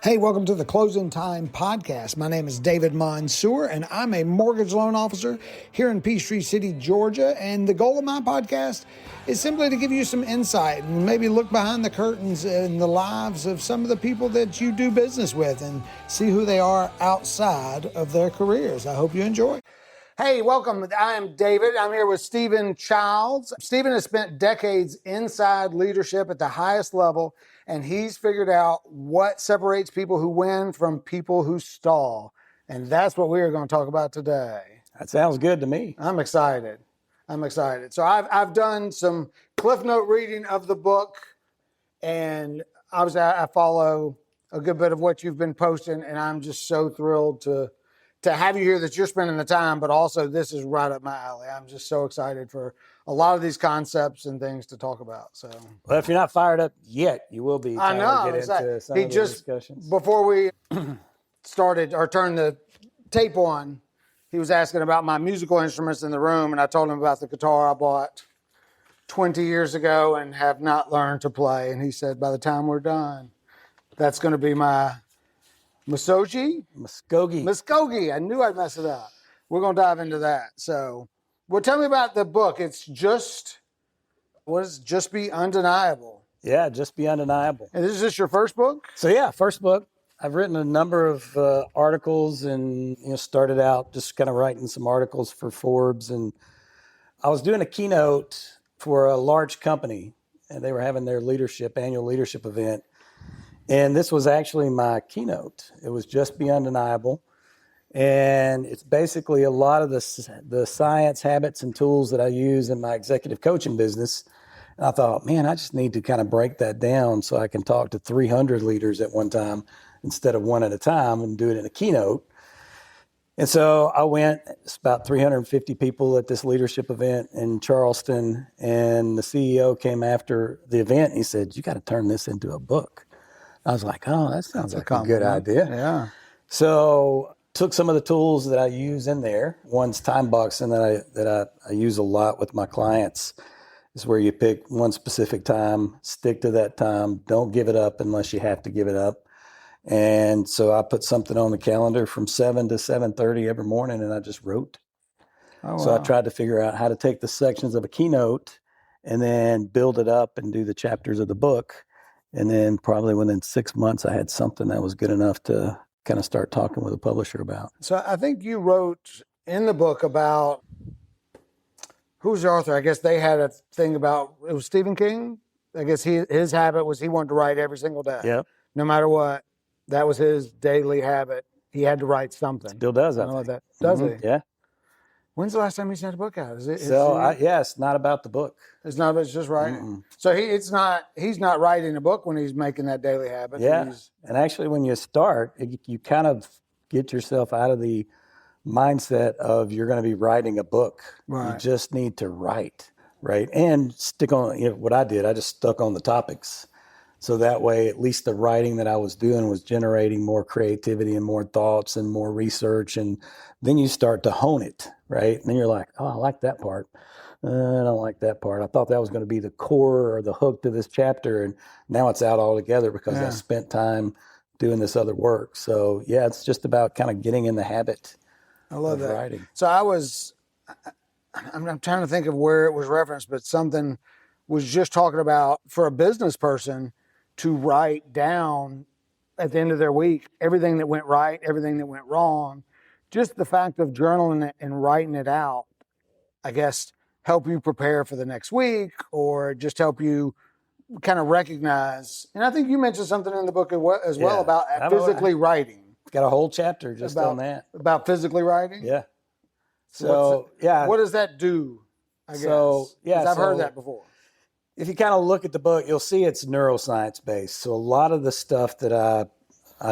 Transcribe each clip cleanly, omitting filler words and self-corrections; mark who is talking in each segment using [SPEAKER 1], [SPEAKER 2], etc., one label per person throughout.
[SPEAKER 1] Hey, welcome to the Closing Time Podcast. My name is David Mansour, and I'm a mortgage loan officer here in Peachtree City, Georgia. And the goal of my podcast is simply to give you some insight and maybe look behind the curtains in the lives of some of the people that you do business with and see who they are outside of their careers. I hope you enjoy. Hey, welcome. I am David. I'm here with Stephen Childs. Stephen has spent decades inside leadership at the highest level, and he's figured out what separates people who win from people who stall. And that's what we are going to talk about today.
[SPEAKER 2] That sounds good to me.
[SPEAKER 1] I'm excited. So I've done some Cliff Note reading of the book, and obviously I follow a good bit of what you've been posting, and I'm just so thrilled to have you here, that you're spending the time, but also this is right up my alley. I'm just so excited for a lot of these concepts and things to talk about. So,
[SPEAKER 2] well, if you're not fired up yet, you will be.
[SPEAKER 1] I know.
[SPEAKER 2] Get into some of the discussions.
[SPEAKER 1] Before we started or turned the tape on, he was asking about my musical instruments in the room, and I told him about the guitar I bought 20 years ago and have not learned to play. And he said, by the time we're done, that's going to be my Misogi? Misogi. I knew I'd mess it up. We're going to dive into that. So, well, tell me about the book. It's Just Be Undeniable.
[SPEAKER 2] Yeah, Just Be Undeniable.
[SPEAKER 1] And is this your first book?
[SPEAKER 2] So, yeah, first book. I've written a number of articles and started out just kind of writing some articles for Forbes. And I was doing a keynote for a large company, and they were having their annual leadership event. And this was actually my keynote. It was Just Be Undeniable. And it's basically a lot of the science, habits, and tools that I use in my executive coaching business. And I thought, man, I just need to kind of break that down so I can talk to 300 leaders at one time instead of one at a time and do it in a keynote. And so I went, it's about 350 people at this leadership event in Charleston. And the CEO came after the event and he said, you got to turn this into a book. I was like, oh, that sounds like a good idea.
[SPEAKER 1] Yeah.
[SPEAKER 2] So took some of the tools that I use in there. One's time boxing that I use a lot with my clients. Is where you pick one specific time, stick to that time, don't give it up unless you have to give it up. And so I put something on the calendar from 7 to 7:30 every morning, and I just wrote.
[SPEAKER 1] Oh,
[SPEAKER 2] so
[SPEAKER 1] wow.
[SPEAKER 2] I tried to figure out how to take the sections of a keynote and then build it up and do the chapters of the book. And then probably within 6 months, I had something that was good enough to kind of start talking with a publisher about.
[SPEAKER 1] So I think you wrote in the book about, who's the author? I guess they had a thing about, it was Stephen King. I guess his habit was he wanted to write every single day.
[SPEAKER 2] Yep.
[SPEAKER 1] No matter what. That was his daily habit. He had to write something.
[SPEAKER 2] Still does, I
[SPEAKER 1] know
[SPEAKER 2] think.
[SPEAKER 1] that. Does he?
[SPEAKER 2] Yeah.
[SPEAKER 1] When's the last time he sent a book out?
[SPEAKER 2] It's not about the book.
[SPEAKER 1] It's not. It's just writing. So he's not writing a book when he's making that daily habit.
[SPEAKER 2] Yeah, and actually, when you start, you kind of get yourself out of the mindset of you're going to be writing a book.
[SPEAKER 1] Right.
[SPEAKER 2] You just need to write, right? And stick on. What I did, I just stuck on the topics. So that way, at least the writing that I was doing was generating more creativity and more thoughts and more research. And then you start to hone it, right? And then you're like, oh, I like that part. I don't like that part. I thought that was going to be the core or the hook to this chapter. And now it's out altogether because I spent time doing this other work. So, yeah, it's just about kind of getting in the habit of writing.
[SPEAKER 1] So I'm trying to think of where it was referenced, but something was just talking about for a business person to write down at the end of their week everything that went right, everything that went wrong. Just the fact of journaling it and writing it out, I guess, help you prepare for the next week, or just help you kind of recognize. And I think you mentioned something in the book as well about physically writing.
[SPEAKER 2] Got a whole chapter just on that.
[SPEAKER 1] About physically writing?
[SPEAKER 2] Yeah.
[SPEAKER 1] What does that do, I guess? I've heard that before.
[SPEAKER 2] If you kind of look at the book, you'll see it's neuroscience based. So a lot of the stuff that I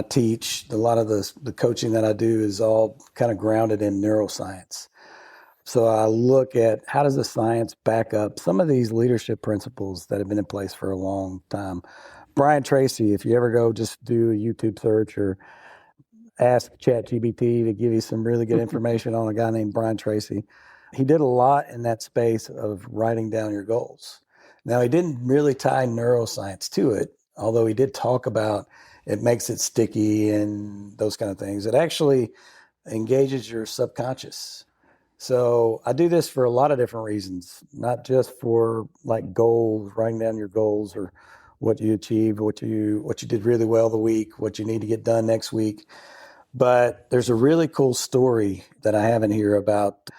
[SPEAKER 2] teach, a lot of the coaching that I do is all kind of grounded in neuroscience. So I look at how does the science back up some of these leadership principles that have been in place for a long time. Brian Tracy, if you ever go just do a YouTube search or ask ChatGPT to give you some really good information on a guy named Brian Tracy, he did a lot in that space of writing down your goals. Now, he didn't really tie neuroscience to it, although he did talk about it makes it sticky and those kind of things. It actually engages your subconscious. So I do this for a lot of different reasons, not just for like goals, writing down your goals or what you achieved, what you did really well the week, what you need to get done next week. But there's a really cool story that I have in here about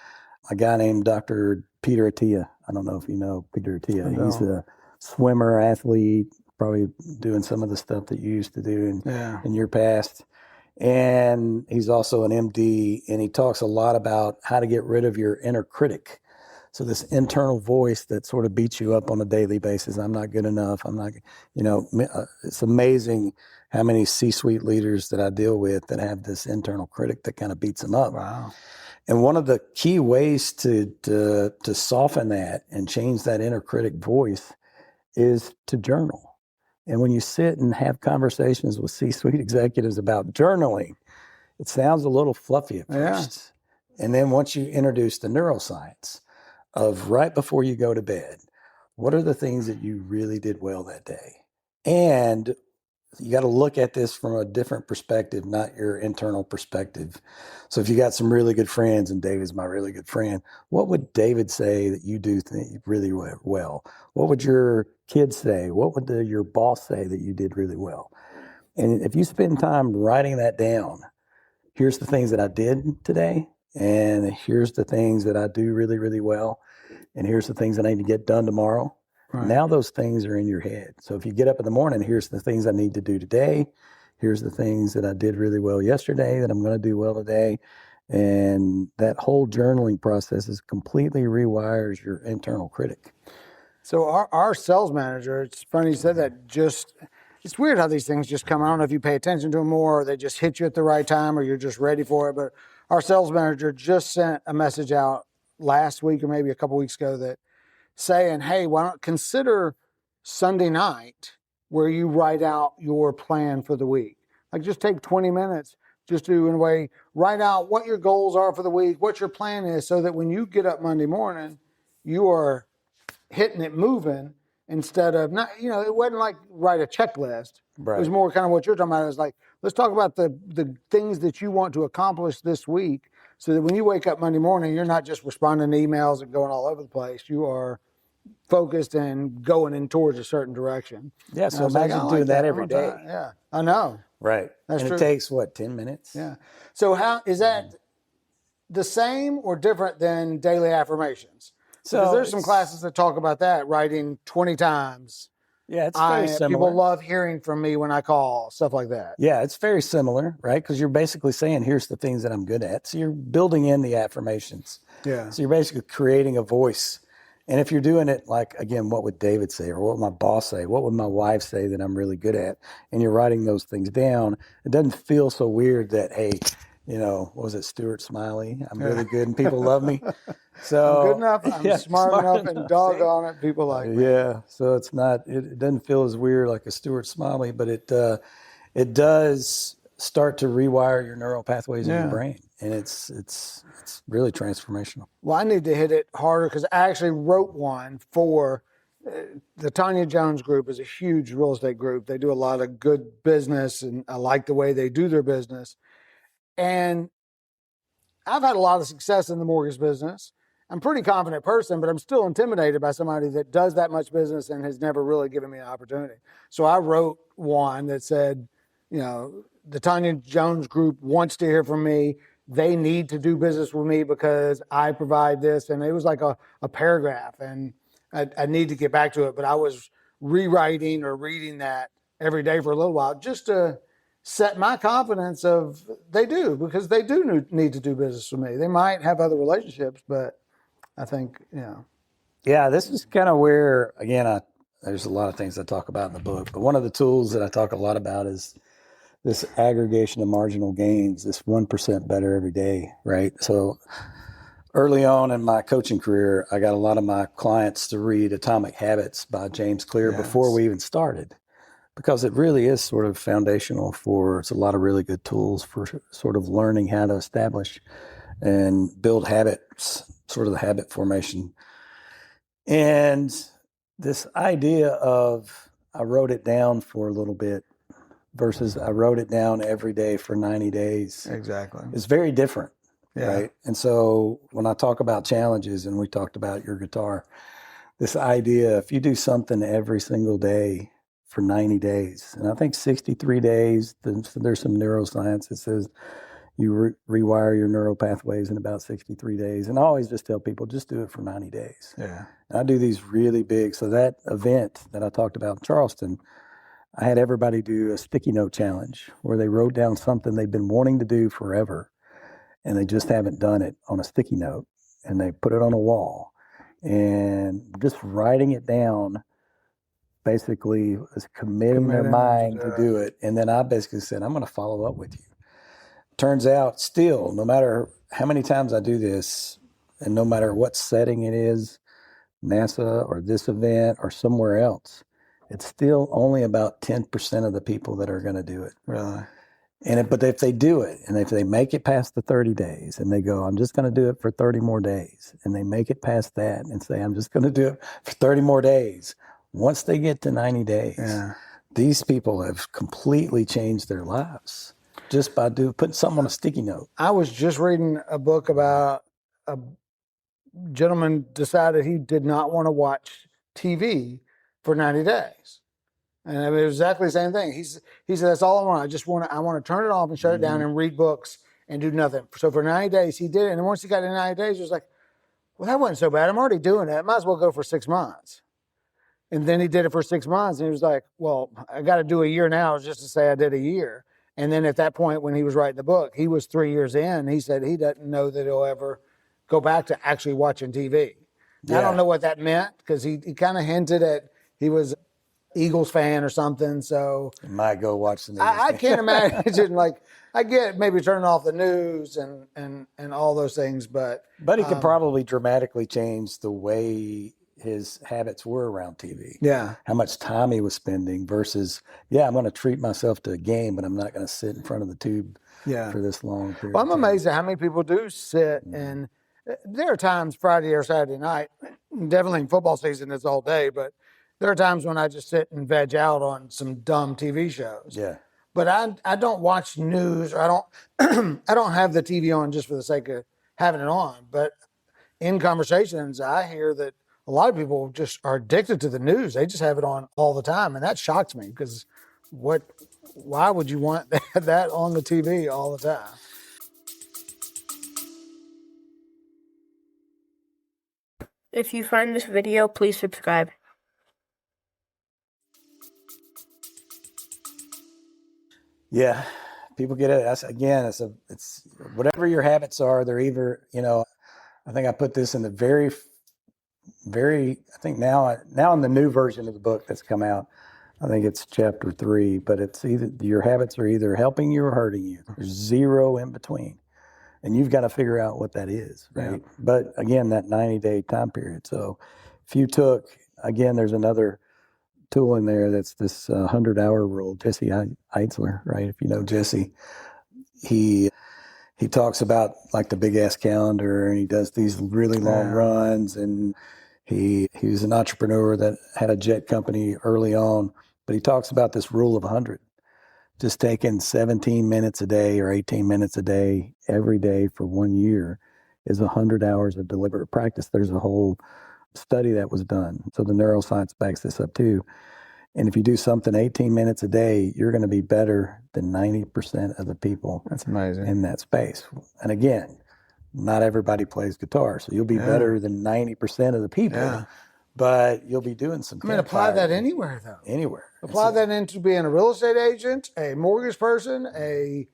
[SPEAKER 2] a guy named Dr. Peter Attia. I don't know if you know Peter Attia. He's a swimmer, athlete, probably doing some of the stuff that you used to do in your past. And he's also an MD, and he talks a lot about how to get rid of your inner critic. So this internal voice that sort of beats you up on a daily basis. I'm not good enough. I'm not, it's amazing how many C-suite leaders that I deal with that have this internal critic that kind of beats them up.
[SPEAKER 1] Wow.
[SPEAKER 2] And one of the key ways to soften that and change that inner critic voice is to journal. And when you sit and have conversations with C-suite executives about journaling, it sounds a little fluffy at first. Yeah. And then once you introduce the neuroscience of right before you go to bed, what are the things that you really did well that day? And you got to look at this from a different perspective, not your internal perspective. So if you got some really good friends, and David's my really good friend, what would David say that you do really well? What would your kids say? What would your boss say that you did really well? And if you spend time writing that down, here's the things that I did today, and here's the things that I do really, really well, and here's the things I need to get done tomorrow. Right. Now those things are in your head. So if you get up in the morning, here's the things I need to do today. Here's the things that I did really well yesterday that I'm going to do well today. And that whole journaling process is completely rewires your internal critic.
[SPEAKER 1] So our sales manager, it's funny you said that, it's weird how these things just come. I don't know if you pay attention to them more or they just hit you at the right time or you're just ready for it. But our sales manager just sent a message out last week or maybe a couple weeks ago that saying, hey, why don't consider Sunday night where you write out your plan for the week. Like just take 20 minutes just to, in a way, write out what your goals are for the week, what your plan is, so that when you get up Monday morning, you are hitting it moving instead of not, it wasn't like write a checklist. Right. It was more kind of what you're talking about. It was like, let's talk about the things that you want to accomplish this week so that when you wake up Monday morning, you're not just responding to emails and going all over the place. You are focused and going in towards a certain direction.
[SPEAKER 2] Yeah, so imagine doing that every day.
[SPEAKER 1] Yeah, I know.
[SPEAKER 2] Right. That's true. It takes, 10 minutes?
[SPEAKER 1] Yeah. So how is that the same or different than daily affirmations? So there's some classes that talk about that, writing 20 times.
[SPEAKER 2] Yeah, it's very similar.
[SPEAKER 1] People love hearing from me when I call, stuff like that.
[SPEAKER 2] Yeah, it's very similar, right? Because you're basically saying, here's the things that I'm good at. So you're building in the affirmations. Yeah. So you're basically creating a voice. And if you're doing it like, again, what would David say? Or what would my boss say? What would my wife say that I'm really good at? And you're writing those things down. It doesn't feel so weird that, hey, what was it, Stuart Smiley? I'm really good and people love me. So
[SPEAKER 1] I'm good enough, I'm smart enough, and doggone it, people like me.
[SPEAKER 2] Yeah, so it doesn't feel as weird like a Stuart Smiley, but it does start to rewire your neural pathways in your brain, and it's really transformational.
[SPEAKER 1] Well, I need to hit it harder because I actually wrote one for the Tanya Jones Group. Is a huge real estate group. They do a lot of good business, and I like the way they do their business. And I've had a lot of success in the mortgage business. I'm a pretty confident person, but I'm still intimidated by somebody that does that much business and has never really given me an opportunity. So I wrote one that said, the Tanya Jones Group wants to hear from me. They need to do business with me because I provide this. And it was like a paragraph, and I need to get back to it. But I was rewriting or reading that every day for a little while just to set my confidence of because they do need to do business with me. They might have other relationships, but I think,
[SPEAKER 2] Yeah, this is kind of where, again, there's a lot of things I talk about in the book, but one of the tools that I talk a lot about is this aggregation of marginal gains, this 1% better every day, right? So early on in my coaching career, I got a lot of my clients to read Atomic Habits by James Clear before we even started, because it really is sort of foundational it's a lot of really good tools for sort of learning how to establish and build habits, sort of the habit formation. And this idea of, I wrote it down for a little bit, versus I wrote it down every day for 90 days.
[SPEAKER 1] Exactly.
[SPEAKER 2] It's very different.
[SPEAKER 1] Yeah.
[SPEAKER 2] Right. And so when I talk about challenges, and we talked about your guitar, this idea, if you do something every single day for 90 days, and I think 63 days, there's some neuroscience that says you rewire your neural pathways in about 63 days. And I always just tell people, just do it for 90 days.
[SPEAKER 1] Yeah.
[SPEAKER 2] And I do these really big. So that event that I talked about in Charleston, I had everybody do a sticky note challenge where they wrote down something they've been wanting to do forever, and they just haven't done it on a sticky note, and they put it on a wall, and just writing it down basically is committing their mind to do it. And then I basically said, I'm going to follow up with you. Turns out still, no matter how many times I do this, and no matter what setting it is, NASA or this event or somewhere else, it's still only about 10% of the people that are going to do it.
[SPEAKER 1] Really?
[SPEAKER 2] But if they do it, and if they make it past the 30 days and they go, I'm just going to do it for 30 more days, and they make it past that and say, I'm just going to do it for 30 more days, once they get to 90 days, these people have completely changed their lives just by putting something on a sticky note.
[SPEAKER 1] I was just reading a book about a gentleman decided he did not want to watch TV for 90 days. And it was exactly the same thing. He said, that's all I want. I want to turn it off and shut it down and read books and do nothing. So for 90 days, he did it. And once he got to 90 days, he was like, well, that wasn't so bad. I'm already doing it. I might as well go for 6 months. And then he did it for 6 months. And he was like, well, I got to do a year now just to say I did a year. And then at that point, when he was writing the book, he was 3 years in. He said he doesn't know that he'll ever go back to actually watching TV. Yeah. I don't know what that meant, because he kind of hinted at he was Eagles fan or something, so
[SPEAKER 2] you might go watch the news.
[SPEAKER 1] I can't imagine. Like, I get maybe turning off the news and all those things, but
[SPEAKER 2] he could probably dramatically change the way his habits were around TV.
[SPEAKER 1] Yeah,
[SPEAKER 2] how much time he was spending versus, I'm going to treat myself to a game, but I'm not going to sit in front of the tube for this long period.
[SPEAKER 1] Well, I'm amazed at how many people do sit and there are times Friday or Saturday night, definitely in football season it's all day, but there are times when I just sit and veg out on some dumb TV shows.
[SPEAKER 2] Yeah.
[SPEAKER 1] But I don't watch news, or I don't I don't have the TV on just for the sake of having it on. But in conversations, I hear that a lot of people just are addicted to the news. They just have it on all the time, and that shocks me, because why would you want that on the TV all the time?
[SPEAKER 3] If you find this video, please subscribe.
[SPEAKER 2] Yeah, people get it. It's whatever your habits are. They're either, I think I put this in the very, I think now in the new version of the book that's come out, I think it's chapter 3, but it's either your habits are either helping you or hurting you. There's zero in between. And you've got to figure out what that is, right? Yeah. But again, that 90-day time period. So if you took, again, there's another tool in there that's this 100-hour rule. Jesse Eitzler, right? If you know Jesse, he talks about like the big ass calendar, and he does these really long runs. And he was an entrepreneur that had a jet company early on, but he talks about this rule of 100. Just taking 17 minutes a day or 18 minutes a day every day for 1 year is 100 hours of deliberate practice. There's a whole study that was done. So the neuroscience backs this up too. And if you do something 18 minutes a day, you're going to be better than 90% of the people.
[SPEAKER 1] That's amazing.
[SPEAKER 2] In that space. And again, not everybody plays guitar, so you'll be better than 90% of the people, but you'll be doing some.
[SPEAKER 1] Apply that anywhere, though.
[SPEAKER 2] Anywhere.
[SPEAKER 1] Apply that into being a real estate agent, a mortgage person, a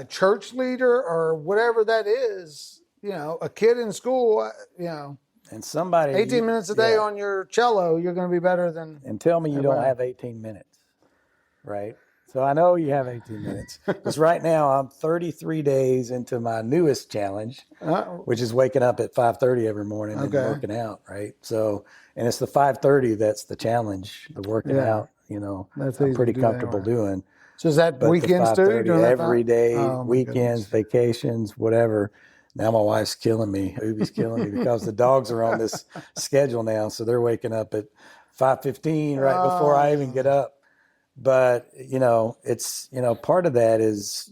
[SPEAKER 1] church leader, or whatever that is. A kid in school,
[SPEAKER 2] And somebody
[SPEAKER 1] 18 minutes a day on your cello, you're going to be better than.
[SPEAKER 2] And tell me you don't have 18 minutes, right? So I know you have 18 minutes, because right now I'm 33 days into my newest challenge, which is waking up at 5:30 every morning and working out, right? So, and it's the 5:30 that's the challenge, the working out. That's I'm pretty comfortable doing.
[SPEAKER 1] So is that weekends too?
[SPEAKER 2] Every day, weekends, vacations, whatever. Now my wife's killing me. Ubi's killing me because the dogs are on this schedule now. So they're waking up at 5:15 right before I even get up. But, it's, part of that is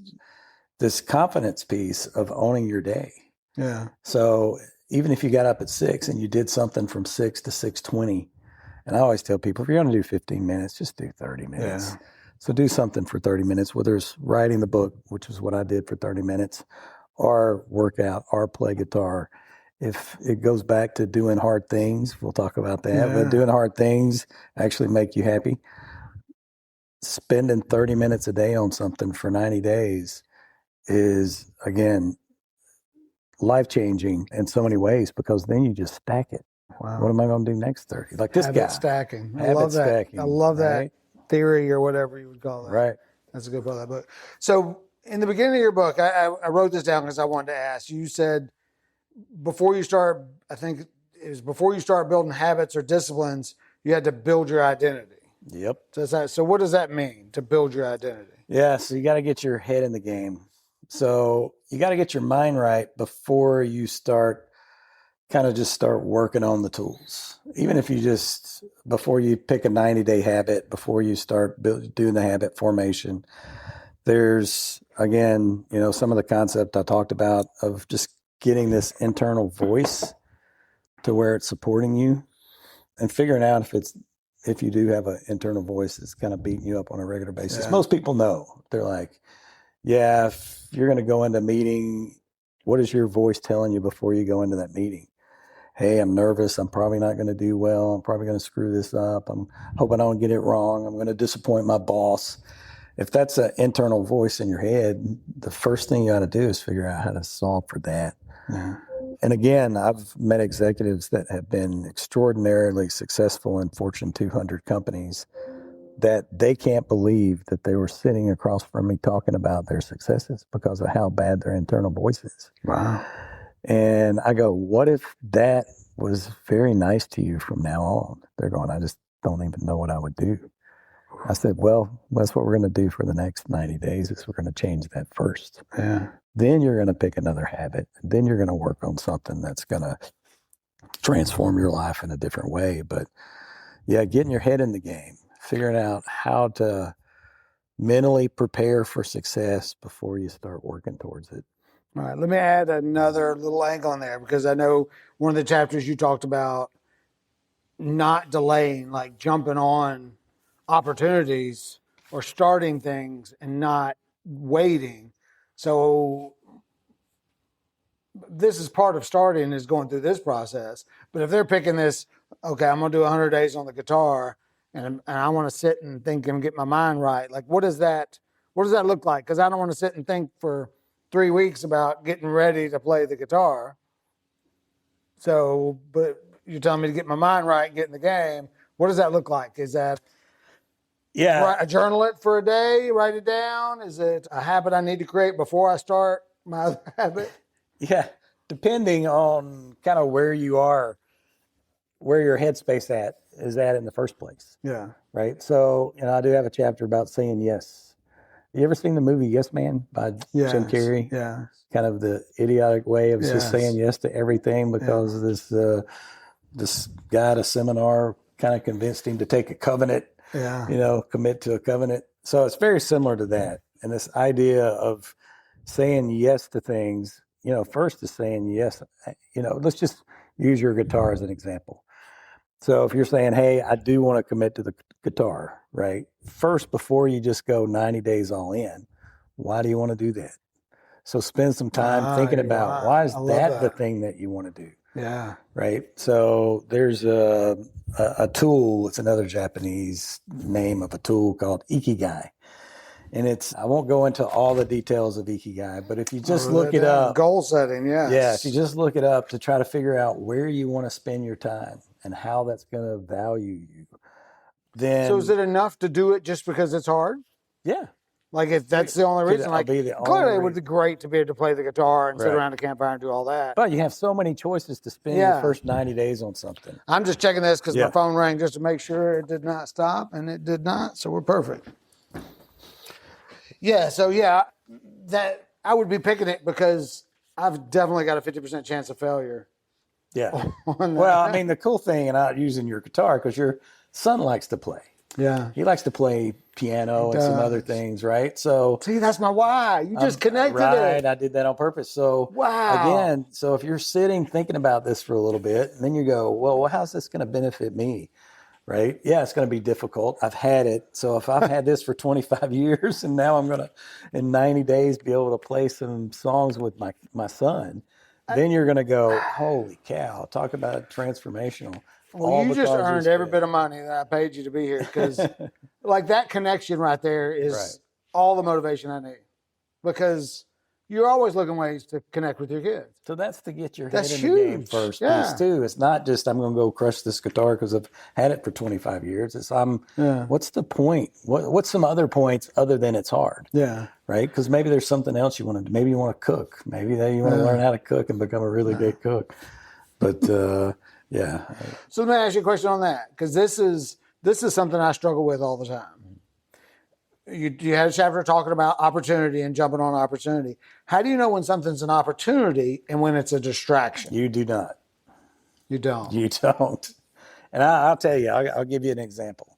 [SPEAKER 2] this confidence piece of owning your day.
[SPEAKER 1] Yeah.
[SPEAKER 2] So even if you got up at 6 and you did something from 6 to 6:20, and I always tell people, if you're going to do 15 minutes, just do 30 minutes.
[SPEAKER 1] Yeah.
[SPEAKER 2] So do something for 30 minutes, whether it's writing the book, which is what I did for 30 minutes, or work out, or play guitar. If it goes back to doing hard things, we'll talk about that. But doing hard things actually make you happy. Spending 30 minutes a day on something for 90 days is, again, life-changing in so many ways, because then you just stack it.
[SPEAKER 1] Wow.
[SPEAKER 2] What am I going to do next 30? Like this
[SPEAKER 1] Habit
[SPEAKER 2] guy.
[SPEAKER 1] stacking. I
[SPEAKER 2] Habit
[SPEAKER 1] love that.
[SPEAKER 2] stacking,
[SPEAKER 1] I love that
[SPEAKER 2] right?
[SPEAKER 1] theory, or whatever you would call that.
[SPEAKER 2] Right.
[SPEAKER 1] That's a good part of that book. So in the beginning of your book, I wrote this down because I wanted to ask. You said before you start, I think it was before you start building habits or disciplines, you had to build your identity.
[SPEAKER 2] Yep.
[SPEAKER 1] So what does that mean, to build your identity?
[SPEAKER 2] Yeah, so you got to get your head in the game. So you got to get your mind right before you start working on the tools. Even if before you pick a 90-day habit, before you start doing the habit formation, there's, again, some of the concept I talked about of just getting this internal voice to where it's supporting you, and figuring out if you do have an internal voice that's kind of beating you up on a regular basis.
[SPEAKER 1] Yeah.
[SPEAKER 2] Most people know. They're like, yeah, if you're going to go into a meeting, what is your voice telling you before you go into that meeting? Hey, I'm nervous. I'm probably not going to do well. I'm probably going to screw this up. I'm hoping I don't get it wrong. I'm going to disappoint my boss. If that's an internal voice in your head, the first thing you got to do is figure out how to solve for that.
[SPEAKER 1] Yeah.
[SPEAKER 2] And again, I've met executives that have been extraordinarily successful in Fortune 200 companies that they can't believe that they were sitting across from me talking about their successes because of how bad their internal voice is.
[SPEAKER 1] Wow.
[SPEAKER 2] And I go, what if that was very nice to you from now on? They're going, I just don't even know what I would do. I said, well, that's what we're going to do for the next 90 days is we're going to change that first.
[SPEAKER 1] Yeah.
[SPEAKER 2] Then you're going to pick another habit. Then you're going to work on something that's going to transform your life in a different way. But yeah, getting your head in the game, figuring out how to mentally prepare for success before you start working towards it.
[SPEAKER 1] All right, let me add another little angle in there, because I know one of the chapters you talked about not delaying, like jumping on opportunities or starting things and not waiting. So this is part of starting, is going through this process. But if they're picking this, okay, I'm going to do 100 days on the guitar, and I want to sit and think and get my mind right. Like, what does that look like? Because I don't want to sit and think for 3 weeks about getting ready to play the guitar. So, but you're telling me to get my mind right and get in the game. What does that look like? Is that journal it for a day, write it down? Is it a habit I need to create before I start my other habit?
[SPEAKER 2] Yeah, depending on kind of where you are, where your headspace is at in the first place.
[SPEAKER 1] Yeah.
[SPEAKER 2] Right. So, I do have a chapter about saying yes. You ever seen the movie Yes Man by Jim Carrey?
[SPEAKER 1] Yeah.
[SPEAKER 2] Kind of the idiotic way of just saying yes to everything because this guy at a seminar kind of convinced him to take a covenant, commit to a covenant. So it's very similar to that. And this idea of saying yes to things, first is saying yes, let's just use your guitar as an example. So if you're saying, hey, I do want to commit to the guitar, right? First, before you just go 90 days all in, why do you want to do that? So spend some time thinking about why is that the thing that you want to do?
[SPEAKER 1] Yeah.
[SPEAKER 2] Right. So there's a tool. It's another Japanese name of a tool called Ikigai. And I won't go into all the details of Ikigai, but if you just look it up.
[SPEAKER 1] Goal setting, yes.
[SPEAKER 2] Yeah, if you just look it up to try to figure out where you want to spend your time and how that's going to value you, then.
[SPEAKER 1] So is it enough to do it just because it's hard?
[SPEAKER 2] Yeah.
[SPEAKER 1] Like if that's the only reason, clearly it would be great to be able to play the guitar and sit around a campfire and do all that.
[SPEAKER 2] But you have so many choices to spend your first 90 days on something.
[SPEAKER 1] I'm just checking this because my phone rang just to make sure it did not stop, and it did not, so we're perfect. Yeah, so that I would be picking it because I've definitely got a 50% chance of failure.
[SPEAKER 2] Yeah. Well, I mean, the cool thing, and not using your guitar, because your son likes to play.
[SPEAKER 1] Yeah.
[SPEAKER 2] He likes to play piano and some other things, right? So
[SPEAKER 1] see, that's my why. You just connected
[SPEAKER 2] right,
[SPEAKER 1] it.
[SPEAKER 2] I did that on purpose. So
[SPEAKER 1] Wow.
[SPEAKER 2] again, so if you're sitting thinking about this for a little bit, and then you go, well, how's this going to benefit me? Right? Yeah, it's going to be difficult. I've had it. So if I've had this for 25 years and now I'm going to, in 90 days, be able to play some songs with my son, then you're going to go, holy cow, talk about transformational.
[SPEAKER 1] Well,
[SPEAKER 2] All
[SPEAKER 1] you just
[SPEAKER 2] because
[SPEAKER 1] earned
[SPEAKER 2] it's
[SPEAKER 1] every
[SPEAKER 2] good.
[SPEAKER 1] bit of money that I paid you to be here because, like, that connection right there is
[SPEAKER 2] Right.
[SPEAKER 1] all the motivation I need because you're always looking ways to connect with your kids.
[SPEAKER 2] So that's to get your
[SPEAKER 1] That's
[SPEAKER 2] head in the game
[SPEAKER 1] huge.
[SPEAKER 2] first piece
[SPEAKER 1] Yeah.
[SPEAKER 2] too. It's not just I'm going to go crush this guitar because I've had it for 25 years. It's
[SPEAKER 1] Yeah.
[SPEAKER 2] what's the point? What's some other points other than it's hard?
[SPEAKER 1] Yeah.
[SPEAKER 2] Right? Because maybe there's something else you want to do. Maybe you want to cook. Maybe you want to learn how to cook and become a really good cook. But yeah.
[SPEAKER 1] So let me ask you a question on that because this is something I struggle with all the time. You had a chapter talking about opportunity and jumping on opportunity. How do you know when something's an opportunity and when it's a distraction?
[SPEAKER 2] You do not.
[SPEAKER 1] You don't.
[SPEAKER 2] You don't. And I'll tell you, I'll give you an example.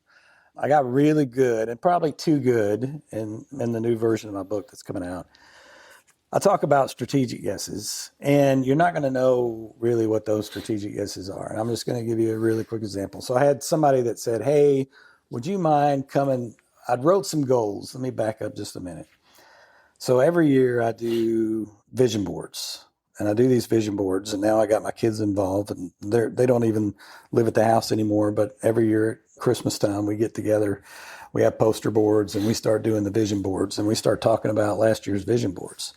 [SPEAKER 2] I got really good and probably too good in the new version of my book that's coming out. I talk about strategic yeses, and you're not going to know really what those strategic yeses are. And I'm just going to give you a really quick example. So I had somebody that said, hey, would you mind coming? I'd wrote some goals. Let me back up just a minute. So every year I do vision boards, and I do these vision boards, and now I got my kids involved, and they don't even live at the house anymore. But every year at Christmas time, we get together, we have poster boards, and we start doing the vision boards, and we start talking about last year's vision boards.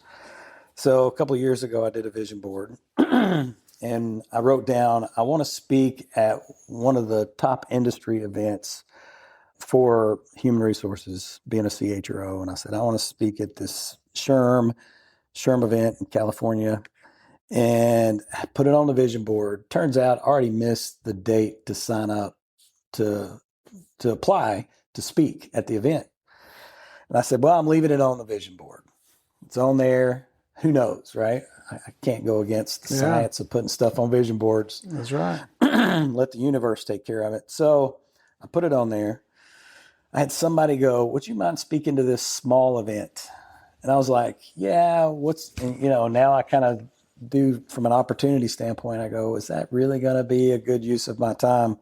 [SPEAKER 2] So a couple of years ago, I did a vision board, and I wrote down, I want to speak at one of the top industry events for human resources, being a CHRO. And I said, I want to speak at this SHRM event in California, and I put it on the vision board. Turns out I already missed the date to sign up to apply to speak at the event. And I said, well, I'm leaving it on the vision board. It's on there. Who knows, right? I can't go against the science of putting stuff on vision boards.
[SPEAKER 1] That's right.
[SPEAKER 2] Let the universe take care of it. So I put it on there. I had somebody go, would you mind speaking to this small event? And I was like, yeah, now I kind of do from an opportunity standpoint. I go, is that really going to be a good use of my time?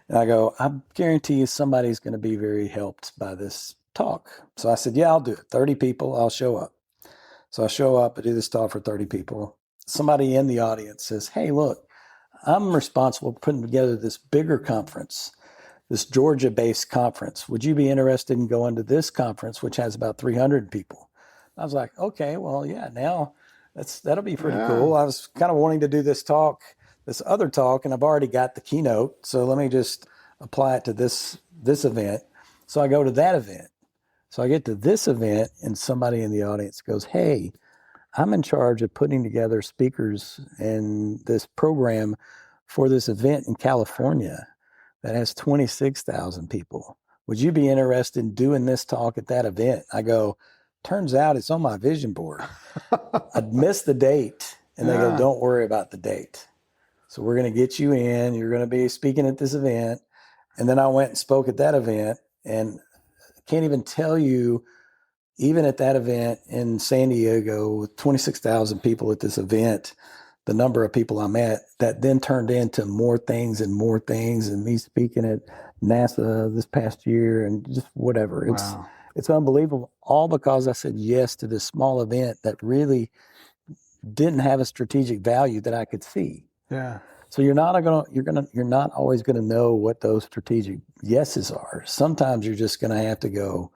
[SPEAKER 2] And I go, I guarantee you somebody's going to be very helped by this talk. So I said, yeah, I'll do it. 30 people, I'll show up. So I show up, I do this talk for 30 people. Somebody in the audience says, hey, look, I'm responsible for putting together this bigger conference, this Georgia-based conference. Would you be interested in going to this conference, which has about 300 people? I was like, okay, well, yeah, now that'll be pretty cool. I was kind of wanting to do this other talk, and I've already got the keynote. So let me just apply it to this event. So I go to that event. So I get to this event, and somebody in the audience goes, hey, I'm in charge of putting together speakers and this program for this event in California that has 26,000 people. Would you be interested in doing this talk at that event? I go, turns out it's on my vision board. I'd missed the date, and they go, don't worry about the date. So we're going to get you in. You're going to be speaking at this event. And then I went and spoke at that event, and can't even tell you, even at that event in San Diego with 26,000 people at this event, the number of people I met that then turned into more things, and me speaking at NASA this past year and just whatever. It's unbelievable. All because I said yes to this small event that really didn't have a strategic value that I could see.
[SPEAKER 1] Yeah.
[SPEAKER 2] So you're not always going to know what those strategic yeses are. Sometimes you're just going to have to go,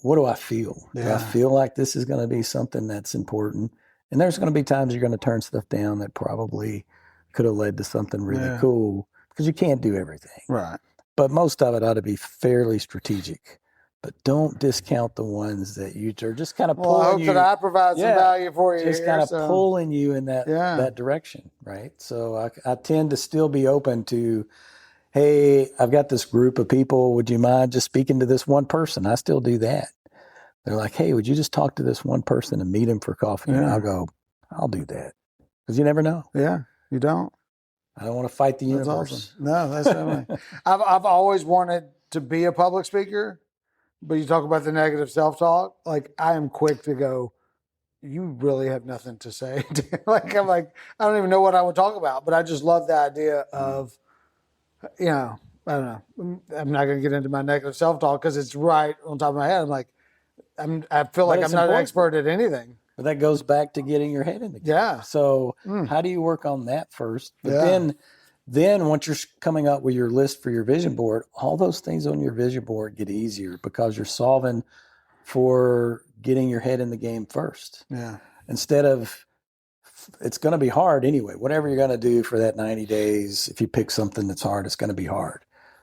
[SPEAKER 2] what do I feel?
[SPEAKER 1] Yeah.
[SPEAKER 2] Do I feel like this is going to be something that's important? And there's going to be times you're going to turn stuff down that probably could have led to something really cool, because you can't do everything.
[SPEAKER 1] Right.
[SPEAKER 2] But most of it ought to be fairly strategic. But don't discount the ones that you are just kind of pulling you.
[SPEAKER 1] I hope that I provide some value for you.
[SPEAKER 2] Just kind of pulling you in that direction, right? So I tend to still be open to, hey, I've got this group of people. Would you mind just speaking to this one person? I still do that. They're like, hey, would you just talk to this one person and meet him for coffee? And I'll go, I'll do that. Because you never know.
[SPEAKER 1] Yeah, you don't.
[SPEAKER 2] I don't want to fight the
[SPEAKER 1] That's
[SPEAKER 2] universe.
[SPEAKER 1] awesome. No, that's definitely. I've always wanted to be a public speaker, but you talk about the negative self-talk. Like I am quick to go, you really have nothing to say. I'm like, I don't even know what I would talk about, but I just love the idea of, you know, I don't know. I'm not going to get into my negative self-talk because it's right on top of my head. I'm like, I feel like I'm not an expert at anything.
[SPEAKER 2] But that goes back to getting your head in the game.
[SPEAKER 1] Yeah.
[SPEAKER 2] So how do you work on that first? But
[SPEAKER 1] Yeah.
[SPEAKER 2] then once you're coming up with your list for your vision board, all those things on your vision board get easier because you're solving for getting your head in the game first.
[SPEAKER 1] Yeah.
[SPEAKER 2] Instead of, it's going to be hard anyway. Whatever you're going to do for that 90 days, if you pick something that's hard, it's going to be hard.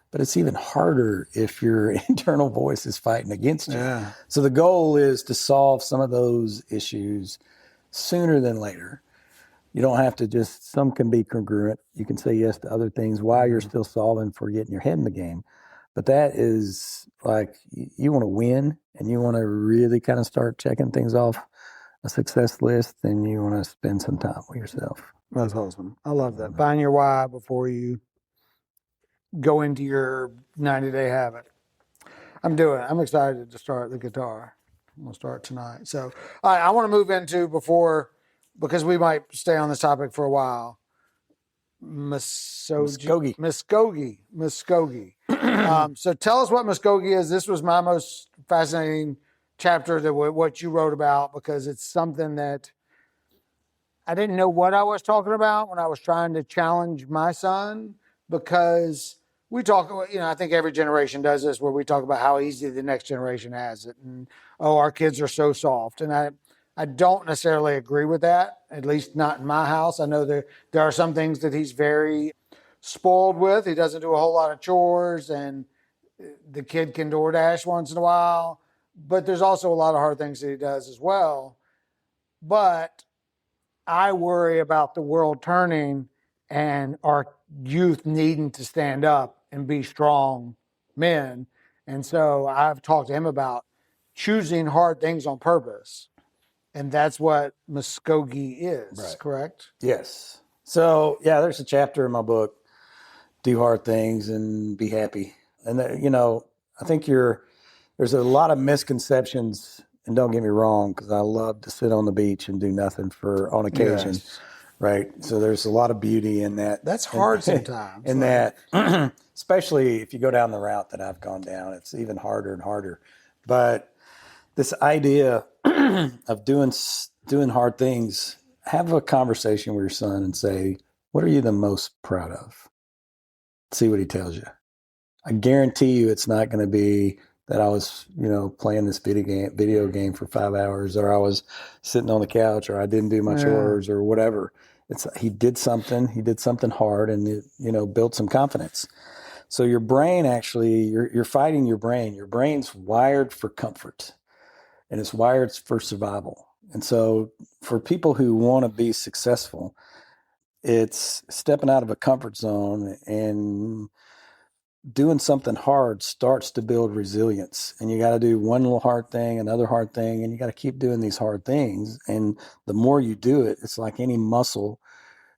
[SPEAKER 2] But it's even harder if your internal voice is fighting against you.
[SPEAKER 1] Yeah.
[SPEAKER 2] So the goal is to solve some of those issues sooner than later. You don't have to just, some can be congruent. You can say yes to other things while you're still solving for getting your head in the game. But that is like, you want to win and you want to really kind of start checking things off a success list, then you want to spend some time with yourself.
[SPEAKER 1] That's awesome. I love that. Find your why before you go into your 90-day habit. I'm excited to start the guitar. I'm going to start tonight. So, all right, I want to move into because we might stay on this topic for a while. Misogi. So tell us what Muskogee is. This was my most fascinating chapter that what you wrote about, because it's something that I didn't know what I was talking about when I was trying to challenge my son, because we talk, I think every generation does this, where we talk about how easy the next generation has it. And, our kids are so soft. And I don't necessarily agree with that, at least not in my house. I know there are some things that he's very spoiled with. He doesn't do a whole lot of chores, and the kid can DoorDash once in a while. But there's also a lot of hard things that he does as well. But I worry about the world turning and our youth needing to stand up and be strong men. And so I've talked to him about choosing hard things on purpose. And that's what Muskogee is, right? Correct?
[SPEAKER 2] Yes. So, yeah, there's a chapter in my book, Do Hard Things and Be Happy. And, I think there's a lot of misconceptions, and don't get me wrong, because I love to sit on the beach and do nothing on occasion. Yes. Right. So there's a lot of beauty in that.
[SPEAKER 1] That's hard sometimes.
[SPEAKER 2] In that, especially if you go down the route that I've gone down, it's even harder and harder. But this idea of doing hard things, have a conversation with your son and say, what are you the most proud of? See what he tells you. I guarantee you it's not going to be that I was, playing this video game for 5 hours, or I was sitting on the couch, or I didn't do my chores, or whatever. He did something hard, and it, built some confidence. So your brain actually, you're fighting your brain. Your brain's wired for comfort, and it's wired for survival. And so for people who want to be successful, it's stepping out of a comfort zone and doing something hard starts to build resilience. And you got to do one little hard thing, another hard thing, and you got to keep doing these hard things. And the more you do it, it's like any muscle,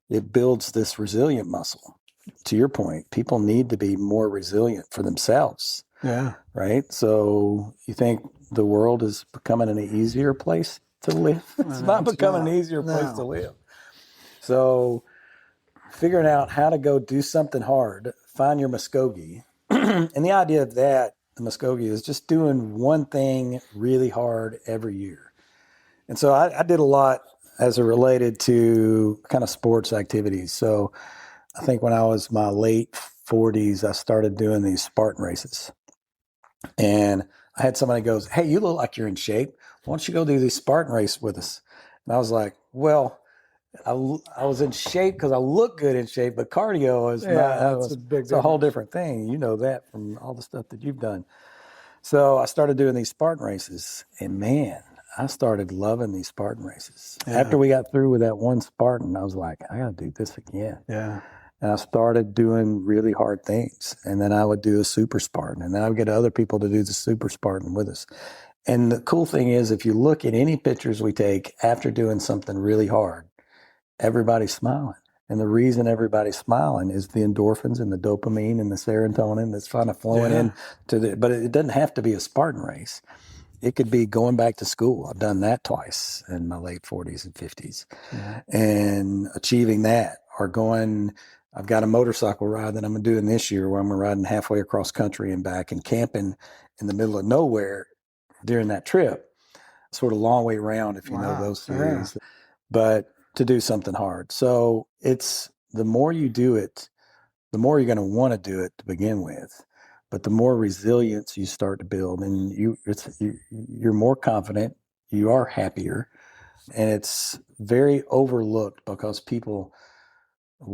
[SPEAKER 2] it builds this resilient muscle. To your point, people need to be more resilient for themselves.
[SPEAKER 1] Yeah.
[SPEAKER 2] Right? So you think the world is becoming an easier place to live? It's not becoming an easier place to live. So figuring out how to go do something hard, find your Muskogee. And the idea of that, the Muskogee, is just doing one thing really hard every year. And so I did a lot as it related to kind of sports activities. So I think when I was my late 40s, I started doing these Spartan races. And I had somebody goes, hey, you look like you're in shape. Why don't you go do this Spartan race with us? And I was like, well, I was in shape because I look good in shape, but cardio is it's a whole different thing. You know that from all the stuff that you've done. So I started doing these Spartan races, and man, I started loving these Spartan races. Yeah. After we got through with that one Spartan, I was like, I got to do this again.
[SPEAKER 1] Yeah.
[SPEAKER 2] And I started doing really hard things. And then I would do a super Spartan. And then I would get other people to do the super Spartan with us. And the cool thing is, if you look at any pictures we take after doing something really hard, everybody's smiling. And the reason everybody's smiling is the endorphins and the dopamine and the serotonin that's kind of flowing in but it doesn't have to be a Spartan race. It could be going back to school. I've done that twice in my late 40s and 50s and achieving that, or I've got a motorcycle ride that I'm doing this year where I'm riding halfway across country and back and camping in the middle of nowhere during that trip. Sort of long way round, if you know those series, but to do something hard. So it's the more you do it, the more you're going to want to do it to begin with, but the more resilience you start to build, and you're more confident, you are happier, and it's very overlooked because people,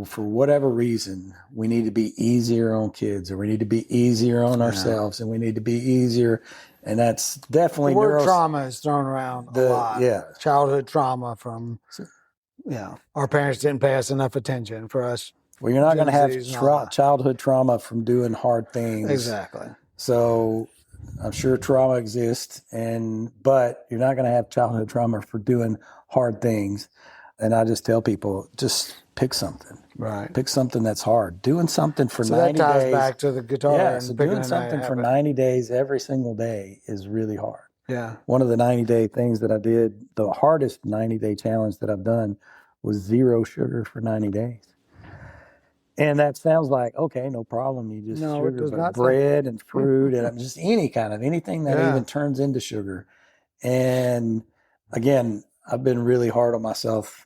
[SPEAKER 2] for whatever reason, we need to be easier on kids, or we need to be easier on ourselves, and we need to be easier. And that's definitely
[SPEAKER 1] the word trauma is thrown around a lot.
[SPEAKER 2] Yeah.
[SPEAKER 1] Childhood trauma from, our parents didn't pay us enough attention for us.
[SPEAKER 2] Well, you're not going to have childhood trauma from doing hard things.
[SPEAKER 1] Exactly.
[SPEAKER 2] So I'm sure trauma exists, but you're not going to have childhood trauma for doing hard things. And I just tell people, just pick something.
[SPEAKER 1] Right.
[SPEAKER 2] Pick something that's hard. Doing something for 90 days.
[SPEAKER 1] So that ties back to the guitar.
[SPEAKER 2] Yeah, so doing something for 90 days every single day is really hard.
[SPEAKER 1] Yeah.
[SPEAKER 2] One of the 90-day things that I did, the hardest 90-day challenge that I've done was 0 sugar for 90 days. And that sounds like, okay, no problem. You just sugar, but bread and fruit and just anything that even turns into sugar. And again, I've been really hard on myself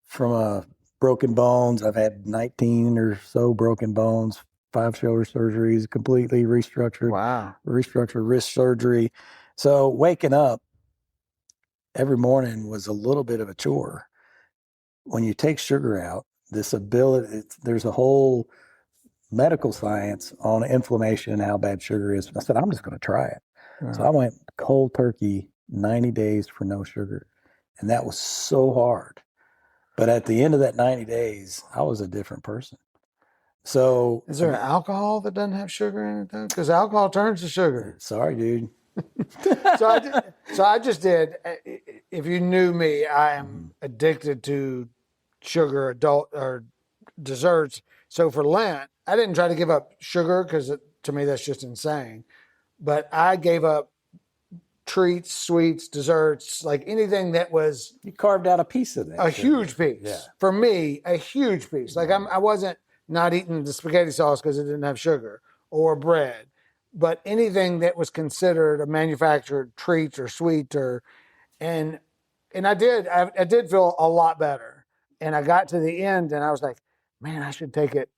[SPEAKER 2] from broken bones. I've had 19 or so broken bones, 5 shoulder surgeries, completely restructured.
[SPEAKER 1] Wow.
[SPEAKER 2] Restructured wrist surgery. So waking up every morning was a little bit of a chore. When you take sugar out, there's a whole medical science on inflammation and how bad sugar is. I said, I'm just going to try it. So I went cold turkey, 90 days for no sugar. And that was so hard. But at the end of that 90 days, I was a different person. So
[SPEAKER 1] is there alcohol that doesn't have sugar in it though? Because alcohol turns to sugar.
[SPEAKER 2] Sorry, dude.
[SPEAKER 1] So I just did. If you knew me, I am addicted to sugar, adult or desserts. So for Lent, I didn't try to give up sugar because to me that's just insane. But I gave up treats, sweets, desserts, like anything that was.
[SPEAKER 2] You carved out a piece of that.
[SPEAKER 1] A huge piece. Yeah. For me, a huge piece. Like I wasn't not eating the spaghetti sauce because it didn't have sugar or bread, but anything that was considered a manufactured treat or sweet and I did feel a lot better. And I got to the end and I was like, man, I should take it